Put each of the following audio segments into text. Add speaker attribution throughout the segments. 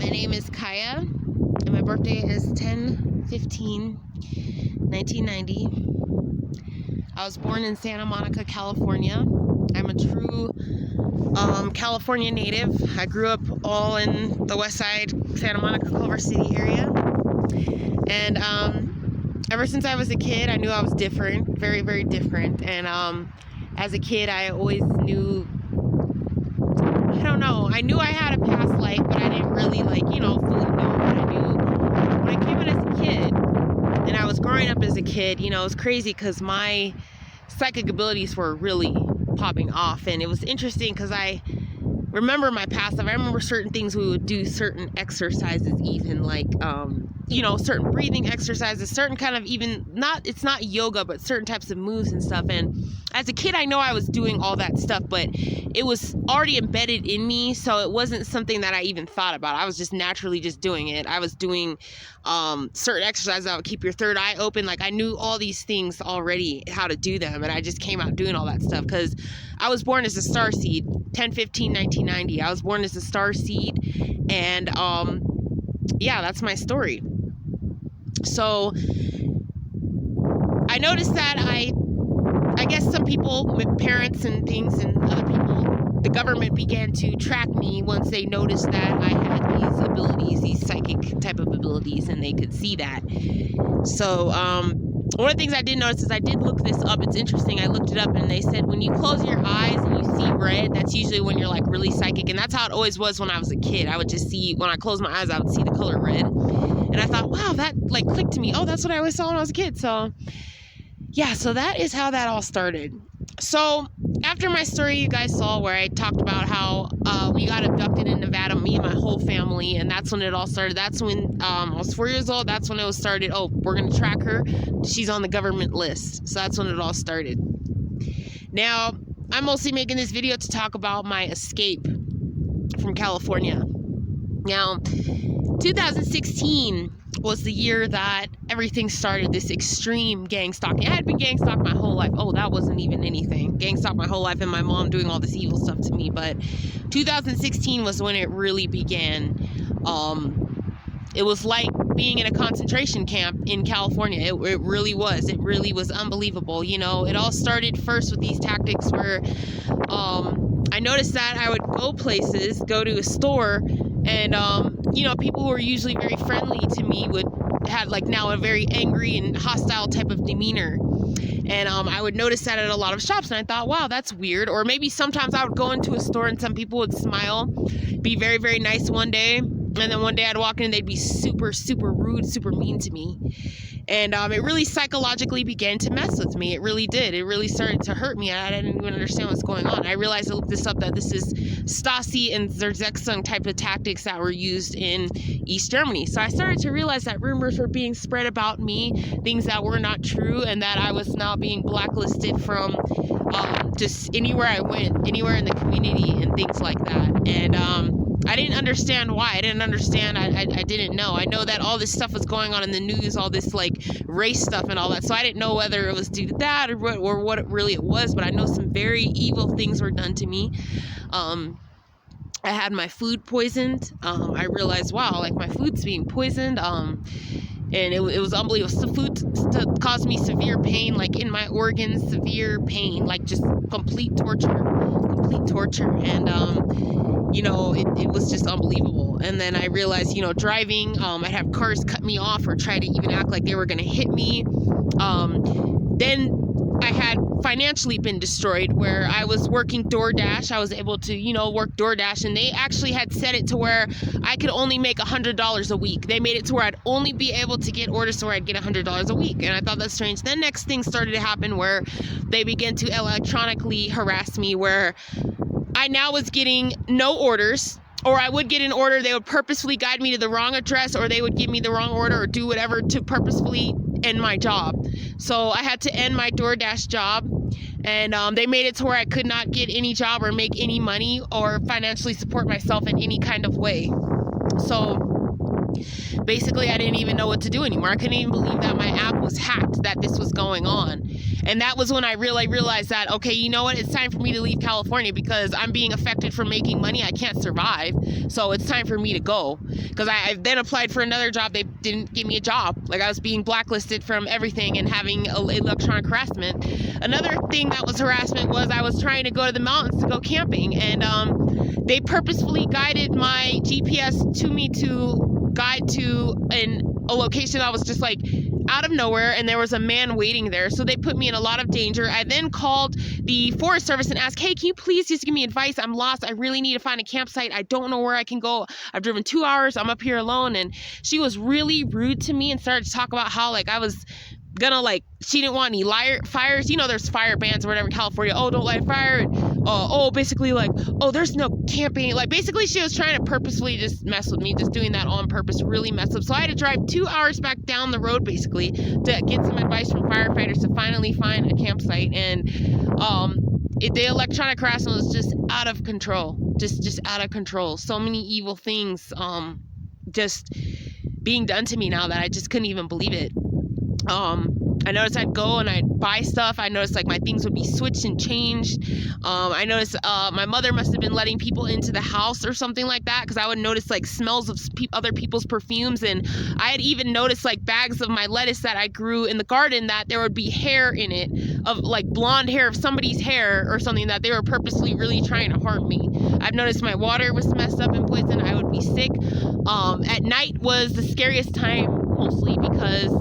Speaker 1: My name is Kaya, and my birthday is 10/15/1990. I was born in Santa Monica, California. I'm a true California native. I grew up all in the West Side, Santa Monica, Culver City area. And ever since I was a kid, I knew I was different, very, very different. And as a kid, I always knew, I knew I had a past life, but I didn't really fully know. But I knew when I came in as a kid and I was growing up as a kid, it was crazy because my psychic abilities were really popping off. And it was interesting because I remember my past life. I remember certain things we would do, certain exercises, even certain breathing exercises, certain kind of it's not yoga, but certain types of moves and stuff. And as a kid, I know I was doing all that stuff, but it was already embedded in me. So it wasn't something that I even thought about. I was just naturally just doing it. I was doing certain exercises that would keep your third eye open. Like I knew all these things already, how to do them. And I just came out doing all that stuff because I was born as a star seed, 10/15/1990. I was born as a star seed. And that's my story. So I noticed that I guess some people with parents and things and other people, the government began to track me once they noticed that I had these abilities, these psychic type of abilities, and they could see that. So one of the things I did notice is I did look this up. It's interesting. I looked it up and they said when you close your eyes and you see red, that's usually when you're like really psychic. And that's how it always was when I was a kid. I would just see, when I closed my eyes, I would see the color red. And I thought, wow, that clicked to me. Oh, that's what I always saw when I was a kid. So yeah, so that is how that all started. So after my story you guys saw where I talked about how we got abducted in Nevada, me and my whole family, and that's when it all started. That's when I was 4 years old. That's when it was started. Oh, we're going to track her. She's on the government list. So that's when it all started. Now, I'm mostly making this video to talk about my escape from California. Now, 2016 was the year that everything started, this extreme gang stalking. I had been gang stalked my whole life. Oh, that wasn't even anything. Gang stalked my whole life and my mom doing all this evil stuff to me. But 2016 was when it really began. It was like being in a concentration camp in California. It really was. It really was unbelievable. It all started first with these tactics where I noticed that I would go places, go to a store, and people who were usually very friendly to me would have now a very angry and hostile type of demeanor. And I would notice that at a lot of shops, and I thought, wow, that's weird. Or maybe sometimes I would go into a store and some people would smile, be very, very nice one day, and then one day I'd walk in and they'd be super, super rude, super mean to me. And it really psychologically began to mess with me. It really did. It really started to hurt me. I didn't even understand what's going on. I realized, I looked this up, that this is Stasi and Zerzeksung type of tactics that were used in East Germany. So I started to realize that rumors were being spread about me, things that were not true, and that I was now being blacklisted from just anywhere I went, anywhere in the community and things like that. And I didn't understand why. I didn't understand. I didn't know. I know that all this stuff was going on in the news, all this race stuff and all that. So I didn't know whether it was due to that or what it really was. But I know some very evil things were done to me. I had my food poisoned. I realized, wow, my food's being poisoned. And it was unbelievable. The food caused me severe pain, in my organs, severe pain, just complete torture. And it was just unbelievable. And then I realized, driving, I'd have cars cut me off or try to even act like they were going to hit me. Then I had financially been destroyed, where I was working DoorDash. I was able to, work DoorDash, and they actually had set it to where I could only make $100 a week. They made it to where I'd only be able to get orders to where I'd get $100 a week. And I thought that's strange. Then next thing started to happen where they began to electronically harass me, where I now was getting no orders, or I would get an order. They would purposefully guide me to the wrong address, or they would give me the wrong order or do whatever to purposefully end my job. So I had to end my DoorDash job, and they made it to where I could not get any job or make any money or financially support myself in any kind of way. So Basically, I didn't even know what to do anymore. I couldn't even believe that my app was hacked, that this was going on. And that was when I really realized that, okay, you know what? It's time for me to leave California because I'm being affected from making money. I can't survive. So it's time for me to go. Because I then applied for another job. They didn't give me a job. Like, I was being blacklisted from everything and having electronic harassment. Another thing that was harassment was I was trying to go to the mountains to go camping. And they purposefully guided my GPS to me to guide to a location that was just like out of nowhere, and there was a man waiting there, so they put me in a lot of danger. I then called the Forest Service and asked, hey, can you please just give me advice? I'm lost. I really need to find a campsite. I don't know where I can go. I've driven 2 hours. I'm up here alone. And she was really rude to me and started to talk about how like I was gonna like, she didn't want any fires. You know, there's fire bans or whatever in California. Oh, don't light a fire. And, basically like, oh, there's no camping. Like, basically she was trying to purposefully just mess with me, just doing that on purpose, really mess up. So I had to drive 2 hours back down the road basically to get some advice from firefighters to finally find a campsite. And the electronic harassment was just out of control, just out of control. So many evil things just being done to me now that I just couldn't even believe it. I noticed I'd go and I'd buy stuff. I noticed like my things would be switched and changed. I noticed my mother must have been letting people into the house or something like that, because I would notice like smells of other people's perfumes. And I had even noticed like bags of my lettuce that I grew in the garden, that there would be hair in it, of like blonde hair of somebody's hair or something, that they were purposely really trying to harm me. I've noticed my water was messed up and poisoned. I would be sick. At night was the scariest time, mostly because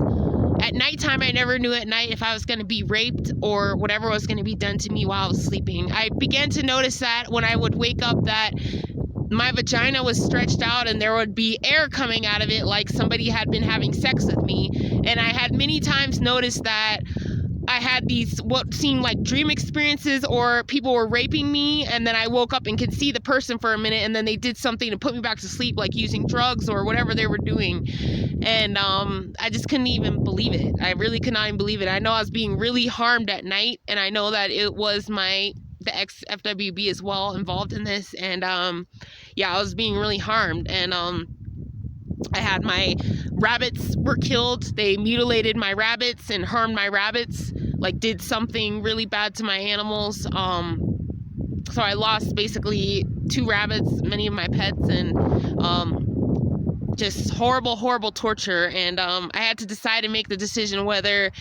Speaker 1: at nighttime, I never knew at night if I was going to be raped or whatever was going to be done to me while I was sleeping. I began to notice that when I would wake up, that my vagina was stretched out and there would be air coming out of it like somebody had been having sex with me. And I had many times noticed that I had these what seemed like dream experiences, or people were raping me, and then I woke up and could see the person for a minute, and then they did something to put me back to sleep, like using drugs or whatever they were doing. And I just couldn't even believe it. I really could not even believe it. I know I was being really harmed at night, and I know that it was the ex-FWB as well involved in this. And yeah, I was being really harmed. And I had my rabbits were killed. They mutilated my rabbits and harmed my rabbits, like did something really bad to my animals. So I lost basically 2 rabbits, many of my pets, and just horrible torture. And I had to decide and make the decision whether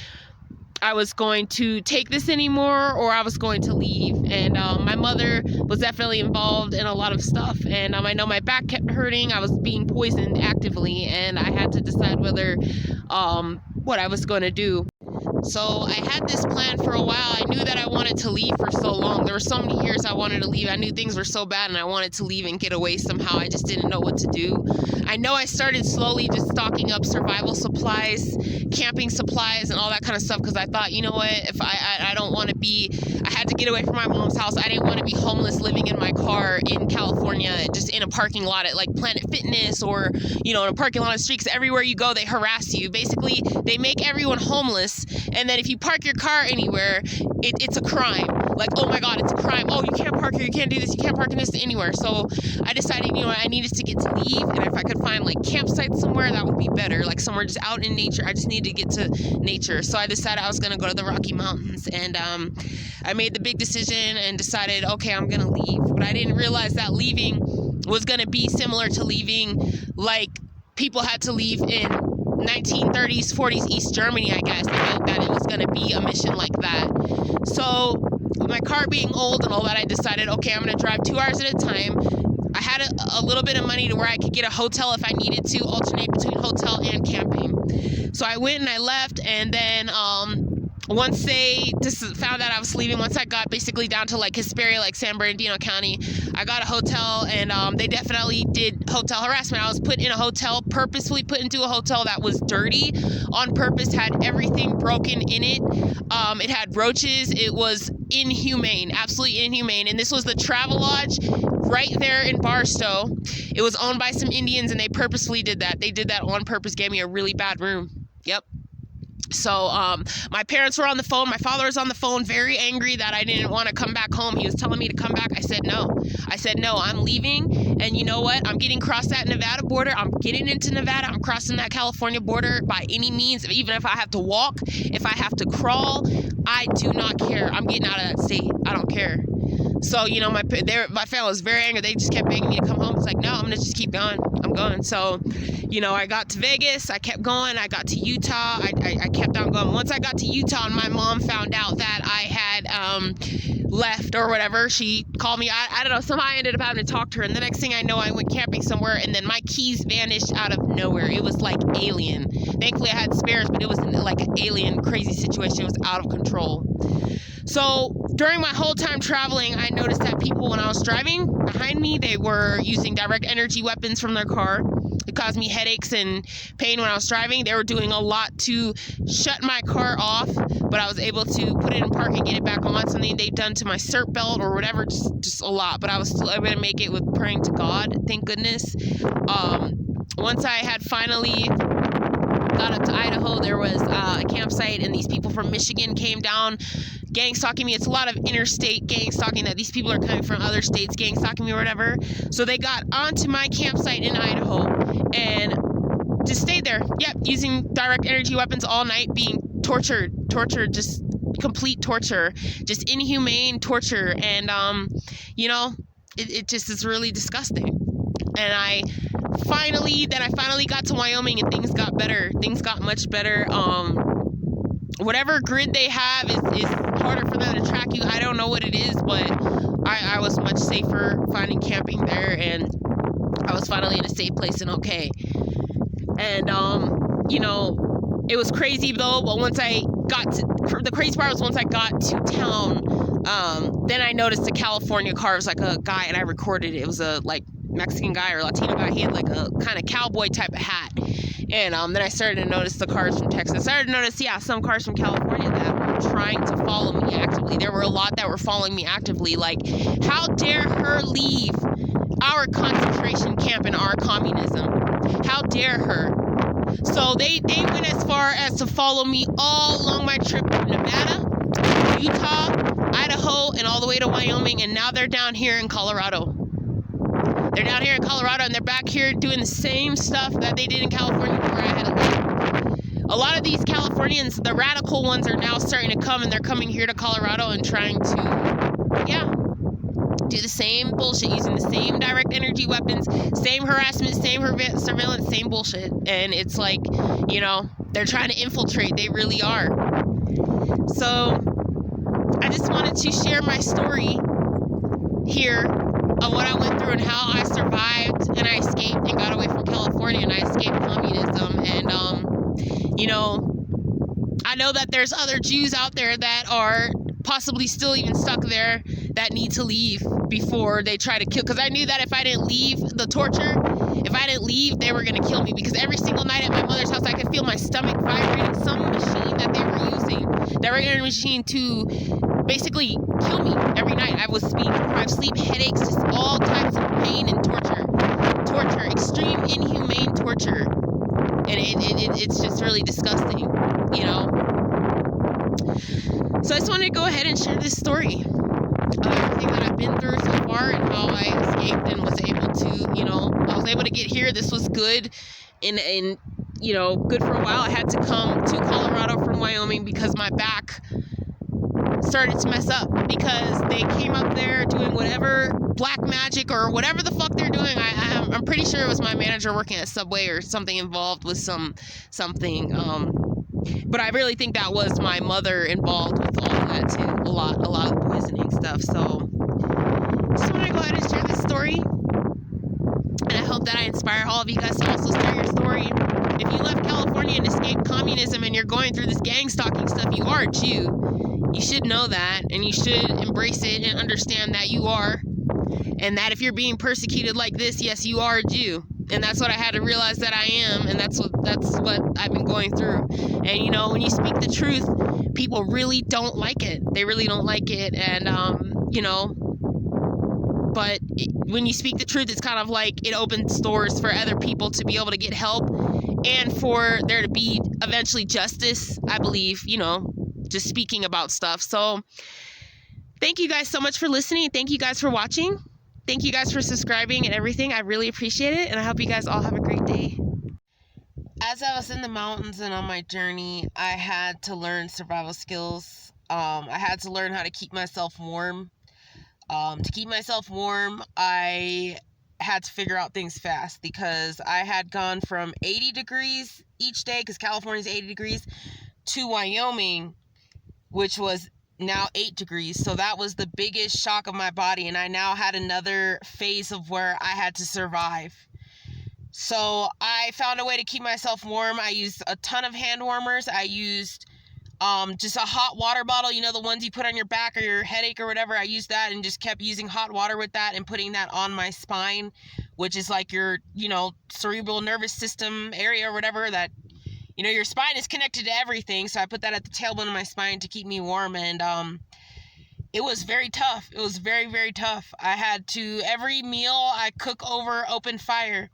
Speaker 1: I was going to take this anymore or I was going to leave. And my mother was definitely involved in a lot of stuff. And I know my back kept hurting. I was being poisoned actively, and I had to decide whether what I was going to do. So I had this plan for a while. I knew that I wanted to leave for so long. There were so many years I wanted to leave. I knew things were so bad and I wanted to leave and get away somehow. I just didn't know what to do. I know I started slowly just stocking up survival supplies, camping supplies, and all that kind of stuff, because I thought, you know what, if I don't want to be, I had to get away from my mom's house. I didn't want to be homeless living in my car in California, just in a parking lot at like Planet Fitness, or, you know, in a parking lot on the street, because everywhere you go, they harass you. Basically, they make everyone homeless. And then if you park your car anywhere, it's a crime. Like, oh my God, it's a crime. Oh, you can't park here. You can't do this. You can't park in this anywhere. So I decided, you know, I needed to get to leave. And if I could find like campsites somewhere, that would be better. Like somewhere just out in nature. I just needed to get to nature. So I decided I was going to go to the Rocky Mountains. And I made the big decision and decided, okay, I'm going to leave. But I didn't realize that leaving was going to be similar to leaving like people had to leave in 1930s, 40s East Germany, I guess. I felt that it was going to be a mission like that. So with my car being old and all that, I decided, okay, I'm going to drive 2 hours at a time. I had a little bit of money to where I could get a hotel if I needed to, alternate between hotel and camping. So I went and I left, and then once they just found out I was leaving, once I got basically down to like Hesperia, like San Bernardino County, I got a hotel, and they definitely did hotel harassment. I was put in a hotel, purposefully put into a hotel that was dirty on purpose, had everything broken in it. It had roaches. It was inhumane, absolutely inhumane. And this was the Travelodge right there in Barstow. It was owned by some Indians, and they purposefully did that. They did that on purpose, gave me a really bad room. Yep. So my parents were on the phone. My father was on the phone, very angry that I didn't want to come back home. He was telling me to come back. I said no. I'm leaving. And you know what? I'm getting across that Nevada border. I'm getting into Nevada. I'm crossing that California border by any means. Even if I have to walk, if I have to crawl, I do not care. I'm getting out of that state. I don't care. So, you know, my family was very angry. They just kept begging me to come home. It's like, no, I'm going to just keep going. I'm going. So, you know, I got to Vegas. I kept going. I got to Utah. I kept on going. Once I got to Utah and my mom found out that I had left or whatever, she called me. I don't know. Somehow I ended up having to talk to her. And the next thing I know, I went camping somewhere. And then my keys vanished out of nowhere. It was like alien. Thankfully, I had spares, but it was like an alien crazy situation. It was out of control. So during my whole time traveling, I noticed that people, when I was driving behind me, they were using direct energy weapons from their car. It caused me headaches and pain when I was driving. They were doing a lot to shut my car off, but I was able to put it in park and get it back on. Something they'd done to my cert belt or whatever, just a lot. But I was still able to make it with praying to God, thank goodness. Once I had finally got up to Idaho, there was a campsite, and these people from Michigan came down gang stalking me. It's a lot of interstate gang stalking that these people are coming from other states gang stalking me or whatever. So they got onto my campsite in Idaho and just stayed there. Yep, using direct energy weapons all night, being tortured, just complete torture, just inhumane torture. And, you know, it just is really disgusting. And I finally got to Wyoming and things got better. Things got much better. Whatever grid they have is harder for them to track you. I don't know what it is, but I was much safer finding camping there, and I was finally in a safe place and okay. And, you know, it was crazy though, but the crazy part was once I got to town, then I noticed a California car. It was like a guy, and I recorded it. It was a, like, Mexican guy or Latino guy. He had like a kind of cowboy type of hat. And then I started to notice the cars from Texas. I started to notice, some cars from California that were trying to follow me actively. There were a lot that were following me actively. Like, how dare her leave our concentration camp in our communism? How dare her? So they went as far as to follow me all along my trip to Nevada, Utah, Idaho, and all the way to Wyoming. And now they're down here in Colorado. They're down here in Colorado, and they're back here doing the same stuff that they did in California where I had to leave. A lot of these Californians, the radical ones, are now starting to come, and they're coming here to Colorado and trying to, do the same bullshit, using the same direct energy weapons, same harassment, same surveillance, same bullshit. And it's like, you know, they're trying to infiltrate. They really are. So I just wanted to share my story here of what I went through and how I survived and I escaped and got away from California and I escaped communism. And, you know, I know that there's other Jews out there that are possibly still even stuck there that need to leave before they try to kill. Because I knew that if I didn't leave the torture, if I didn't leave, they were going to kill me. Because every single night at my mother's house, I could feel my stomach vibrating. Some machine that they were using, that regular machine to basically kill me every night. I was being deprived, sleep, headaches, just all types of pain and torture, extreme inhumane torture. And it's just really disgusting, you know. So I just wanted to go ahead and share this story of everything that I've been through so far and how I escaped and was able to, you know, I was able to get here. This was good and you know, good for a while. I had to come to Colorado from Wyoming because my back started to mess up because they came up there doing whatever black magic or whatever the fuck they're doing. I'm pretty sure it was my manager working at Subway or something involved with something. But I really think that was my mother involved with all of that too. A lot of poisoning stuff. So just want to go ahead and share this story. And I hope that I inspire all of you guys to also share your story. If you left California and escaped communism and you're going through this gang stalking stuff, you are a Jew. You should know that, and you should embrace it and understand that you are. And that if you're being persecuted like this, yes, you are a Jew. And that's what I had to realize that I am, and that's what I've been going through. And you know, when you speak the truth, people really don't like it. They really don't like it. And you know, but when you speak the truth, it's kind of like it opens doors for other people to be able to get help and for there to be eventually justice, I believe, just speaking about stuff. So thank you guys so much for listening. Thank you guys for watching. Thank you guys for subscribing and everything. I really appreciate it, and I hope you guys all have a great day. As I was in the mountains and on my journey, I had to learn survival skills. I had to learn how to keep myself warm. To keep myself warm, I had to figure out things fast because I had gone from 80 degrees each day, because California's 80 degrees, to Wyoming, which was now 8 degrees. So that was the biggest shock of my body, and I now had another phase of where I had to survive. So I found a way to keep myself warm. I used a ton of hand warmers. I used just a hot water bottle, the ones you put on your back or your headache or whatever. I used that and just kept using hot water with that and putting that on my spine, which is like your, cerebral nervous system area or whatever that, your spine is connected to everything. So I put that at the tailbone of my spine to keep me warm. And, it was very tough. It was very, very tough. I had to, every meal I cook over open fire.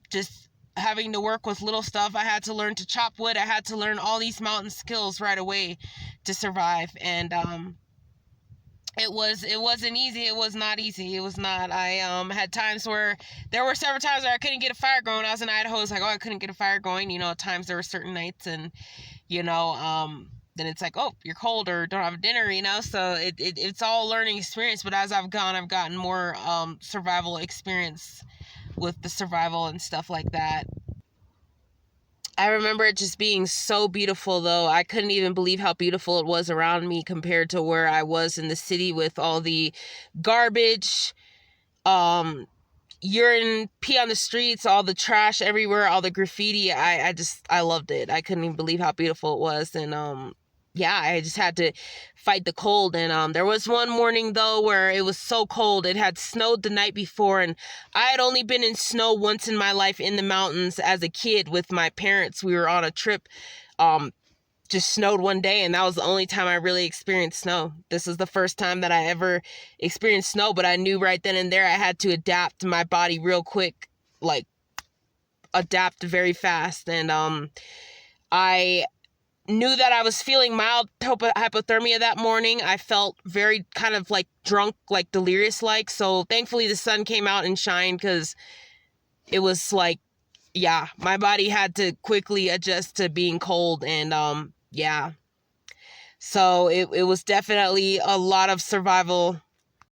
Speaker 1: Just having to work with little stuff. I had to learn to chop wood. I had to learn all these mountain skills right away to survive. And it wasn't easy. It was not easy. It was not. I had times where there were several times where I couldn't get a fire going. I was in Idaho. It's like, I couldn't get a fire going. At times there were certain nights, and then it's like, you're cold or don't have dinner. So it's all a learning experience. But as I've gone, I've gotten more survival experience with the survival and stuff like that. I remember it just being so beautiful, though. I couldn't even believe how beautiful it was around me compared to where I was in the city with all the garbage, urine, pee on the streets, all the trash everywhere, all the graffiti. I loved it. I couldn't even believe how beautiful it was. And I just had to fight the cold. And there was one morning, though, where it was so cold. It had snowed the night before, and I had only been in snow once in my life in the mountains as a kid with my parents. We were on a trip. Just snowed one day, and that was the only time I really experienced snow. This was the first time that I ever experienced snow, but I knew right then and there I had to adapt my body real quick, like adapt very fast. And I knew that I was feeling mild hypothermia that morning. I felt very kind of like drunk, like delirious like. So thankfully the sun came out and shined, because it was like, my body had to quickly adjust to being cold. And so it was definitely a lot of survival